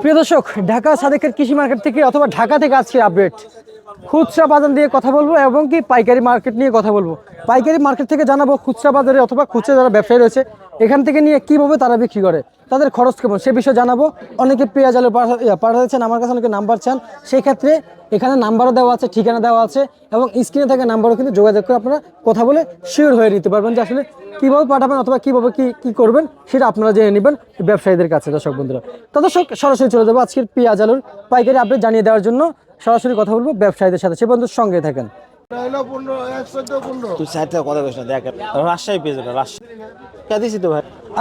প্রিয় দর্শক, ঢাকা সাদেকের কৃষি মার্কেট থেকে অথবা ঢাকা থেকে আজকে আপডেট খুচরা বাজার দিয়ে কথা বলবো এবং কি পাইকারি মার্কেট নিয়ে কথা বলবো। পাইকারি মার্কেট থেকে জানাবো খুচরা বাজারে অথবা খুচরা যারা ব্যবসায়ী রয়েছে এখান থেকে নিয়ে কীভাবে তারা বিক্রি করে, তাদের খরচ কেমন সে বিষয়ে জানাবো। অনেকে পেঁয়াজ আলু পাঠাচ্ছেন আমার কাছে, অনেকে নাম্বার চান, সেই ক্ষেত্রে এখানে নাম্বারও দেওয়া আছে, ঠিকানা দেওয়া আছে এবং স্ক্রিনে থাকা নাম্বারও কিন্তু যোগাযোগ করে আপনারা কথা বলে শিওর হয়ে নিতে পারবেন যে আসলে কীভাবে পাঠাবেন অথবা কীভাবে কী করবেন সেটা আপনারা জেনে নেবেন ব্যবসায়ীদের কাছে। দর্শক বন্ধুরা, তো দর্শক সরাসরি চলে যাবো আজকের পেঁয়াজ আলুর পাইকারি আপডেট জানিয়ে দেওয়ার জন্য। সরাসরি কথা বলবো ব্যবসায়ীদের সাথে, সে বন্ধুর সঙ্গে থাকেন।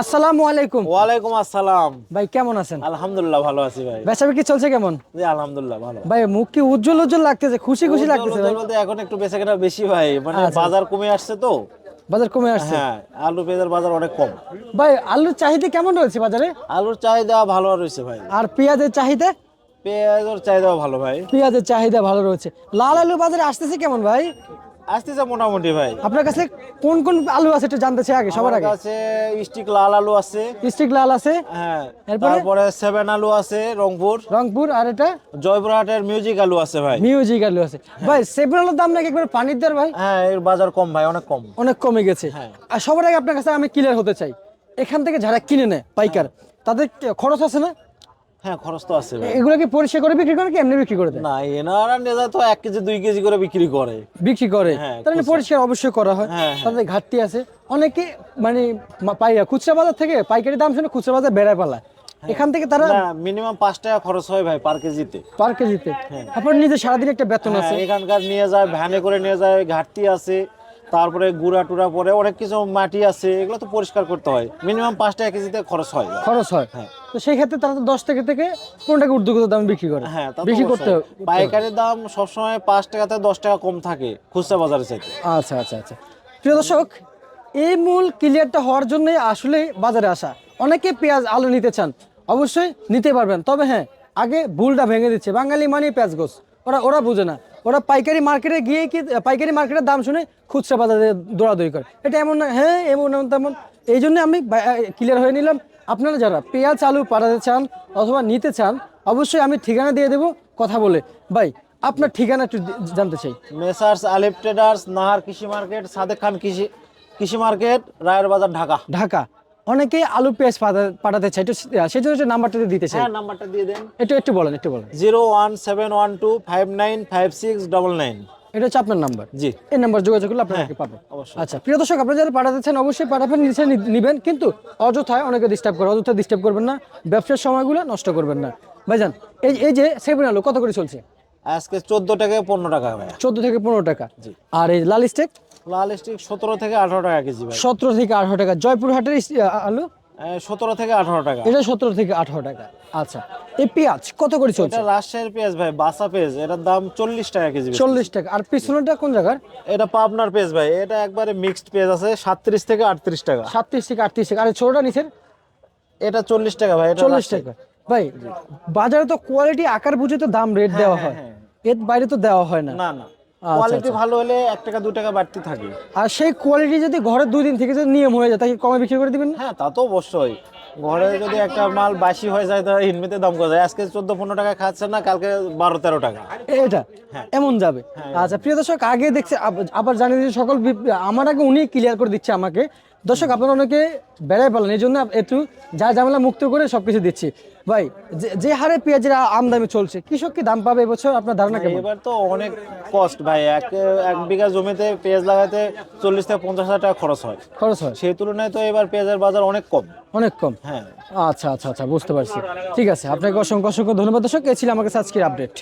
আসসালামু আলাইকুম। ওয়ালাইকুম আসসালাম। ভাই কেমন আছেন? আলহামদুলিল্লাহ ভালো আছি ভাই। ব্যবসা কি চলছে কেমন? জি আলহামদুলিল্লাহ ভালো। ভাই মুখ কি উজ্জ্বল উজ্জ্বল লাগতেছে, খুশি খুশি লাগতেছে ভাই? বলতে এখন একটু বেচাকেনা বেশি ভাই, মানে বাজার কমে আসছে তো। বাজার কমে আসছে? হ্যাঁ, আলু পেঁয়াজের বাজার অনেক কম। ভাই আলুর চাহিদা কেমন রয়েছে বাজারে? আলুর চাহিদা ভালো রয়েছে ভাই। আর পেঁয়াজের চাহিদা? পেঁয়াজের চাহিদাও ভালো ভাই। পেঁয়াজের চাহিদা ভালো রয়েছে। লাল আলু বাজারে আসতেছে কেমন ভাই? আসতেছে মোটামুটি ভাই। আপনার কাছে কোন কোন আলু আছে একটু জানতে চাই আগে, সবার আগে। আমার কাছে স্টিক লাল আলু আছে। স্টিক লাল আছে? হ্যাঁ। এরপরে? তারপরে 7 আলু আছে রংপুর। আর এটা জয়পুরহাটের মিউজিক আলু আছে ভাই। মিউজিক আলু আছে। ভাই 7 আলুর দাম নাকি একবার পানির দর ভাই? হ্যাঁ, এর বাজার কম ভাই, অনেক কম। অনেক কমে গেছে। হ্যাঁ। আর সবার আগে আপনার কাছে আমি ক্লিয়ার হতে চাই, এখান থেকে যারা কিনে নেয় পাইকার, তাদের খরচ আছে না? হ্যাঁ, খরচ তো আছে ভাই। এগুলো কি পরিষ্কার করে বিক্রি করে কি এমনি বিক্রি করে দেয়? না, এনারা নেজা তো 1 কেজি 2 কেজি করে বিক্রি করে। বিক্রি করে? হ্যাঁ, তাহলে পরিষ্কার অবশ্যই করা হয়। হ্যাঁ, তাদের ঘাটতি আছে। অনেকে মানে খুচরা বাজার থেকে পাইকারি দাম শুনে খুচরা বাজার বেড়ায় পালায়, এখান থেকে তারা মিনিমাম 5 টাকা খরচ হয় ভাই পার কেজিতে। পার কেজিতে? আপনার নিজে সারাদিন একটা বেতন আছে। এখানকার নিয়ে যায়, ভ্যানে করে নিয়ে যায়, ঘাটতি আছে, তারপরে গুড়া টুরা পরে অনেক কিছু মাটি আছে, এগুলো তো পরিষ্কার করতে হয়। মিনিমাম 5 টাকা কেজিতে খরচ হয়। হ্যাঁ। তো সেই ক্ষেত্রে তারা তো 10 থেকে 15 টাকা ঊর্ধ্বগত দাম বিক্রি করে। হ্যাঁ, বেশি করতে হবে। পাইকারি দাম সবসময় 5 টাকা থেকে 10 টাকা কম থাকে খুচরা বাজারে চাইতে। আচ্ছা আচ্ছা আচ্ছা। প্রিয় দর্শক, এই মূল ক্লিয়ারটা হওয়ার জন্যই আসলে বাজারে আসা। অনেকে পেঁয়াজ আলু নিতে চান, অবশ্যই নিতে পারবেন, তবে হ্যাঁ আগে ভুলটা ভেঙে দিচ্ছে। বাঙালি মানে পেঁয়াজ গোছ, ওরা বুঝে না। ওরা পাইকারি মার্কেটে গিয়ে কি পাইকারি মার্কেটের দাম শুনে খুচরা বাজারে দৌড়াদৌড়ি করে। এটা এমন না, হ্যাঁ এমন তেমন। এই জন্য আমি ক্লিয়ার হয়ে নিলাম। আপনারা যারা পেঁয়াজ আলু পাঠাতে চান অথবা নিতে চান, অবশ্যই আমি ঠিকানা দিয়ে দেবো কথা বলে। ভাই আপনার ঠিকানা একটু জানতে চাই। মেসার্স আলিফ ট্রেডার্স, নাহার কৃষি মার্কেট, সাদেক খান কৃষি মার্কেট, রায়ের বাজার, ঢাকা। অনেকে আলু পেঁয়াজ পাঠাতে চাই, সেই জন্য নাম্বারটা দিতে চাই। হ্যাঁ, নাম্বারটা দিয়ে দেন। একটু বলেন। 01712595699। এটা হচ্ছে আপনার নাম্বার? জি। এই নাম্বার যোগাযোগ করলে আপনাকে পাবেন। আচ্ছা প্রিয় দর্শক, আপনারা যারা পাঠাতে চান অবশ্যই পাঠাবেন, নিবেন, কিন্তু অযথায় অনেকে ডিস্টার্ব করে। অযথা ডিস্টার্ব করবেন না, ব্যবসার সময়গুলো নষ্ট করবেন না। ভাইজান এই যে 7 আলু কত করে চলছে আজকে? 14 থেকে 15 টাকা ভাই। 14 থেকে 15 টাকা। আর এই লাল স্টেক? লাল স্টিক 17 থেকে 18 টাকা কেজি ভাই। 17 থেকে 18 টাকা। জয়পুরহাটের আলু? 17 থেকে 18 টাকা। এটা 17 থেকে 18 টাকা। আচ্ছা, এই পেঁয়াজ কত করে চলছে? এটা রাজশাহীর পেঁয়াজ ভাই, বাসা পেঁয়াজ, এটার দাম 40 টাকা কেজি। 40 টাকা। আর পিছনেরটা কোন জায়গার? এটা পাবনার পেঁয়াজ ভাই, এটা একবারে মিক্সড পেঁয়াজ আছে, 37 থেকে 38 টাকা। 37 থেকে 38 টাকা। আর ছোটটা নিচের? এটা 40 টাকা ভাই। এটা 40 টাকা। ভাই বাজারে তো কোয়ালিটি আকার বুঝে তো দাম রেট দেওয়া হয়, এর বাইরে তো দেওয়া হয় না। না, কোয়ালিটি ভালো হলে 1 টাকা 2 টাকা বাড়তি থাকে। আর সেই কোয়ালিটি যদি ঘরে 2 দিন থেকে যদি নিয়ম হয়ে যায়, তাকে কমে বিক্রি করে দিবেন? হ্যাঁ, তা তো অবশ্যই। ঘরে যদি একটা মাল বাসি হয়ে যায় তাহলে এমনিতে দাম কত যায়। আজকে 14-15 টাকা খাচ্ছে না, কালকে 12-13 টাকা। এটা এমন যাবে। আচ্ছা প্রিয় দর্শক, আগে দেখছে আবার জানিয়ে দিচ্ছি সকল আমার আগে উনি ক্লিয়ার করে দিচ্ছে আমাকে। দর্শক আপনারা অনেকে বেড়াই পেলেন, এই জন্য একটু যা ঝামেলা মুক্ত করে সবকিছু দিচ্ছি। ভাই যে হারে পেঁয়াজের আমদানি চলছে, কৃষক কি দাম পাবে এবছর আপনার ধারণা কেমন? এবার তো অনেক কষ্ট ভাই। এক বিঘা জমিতে পেঁয়াজ লাগাতে 40 থেকে 50 হাজার টাকা খরচ হয়। সেই তুলনায় তো এবার পেঁয়াজের বাজার অনেক কম। হ্যাঁ। আচ্ছা বুঝতে পারছি। ঠিক আছে, আপনাকে অসংখ্য ধন্যবাদ দর্শক। এই ছিল আমার কাছে আজকের আপডেট।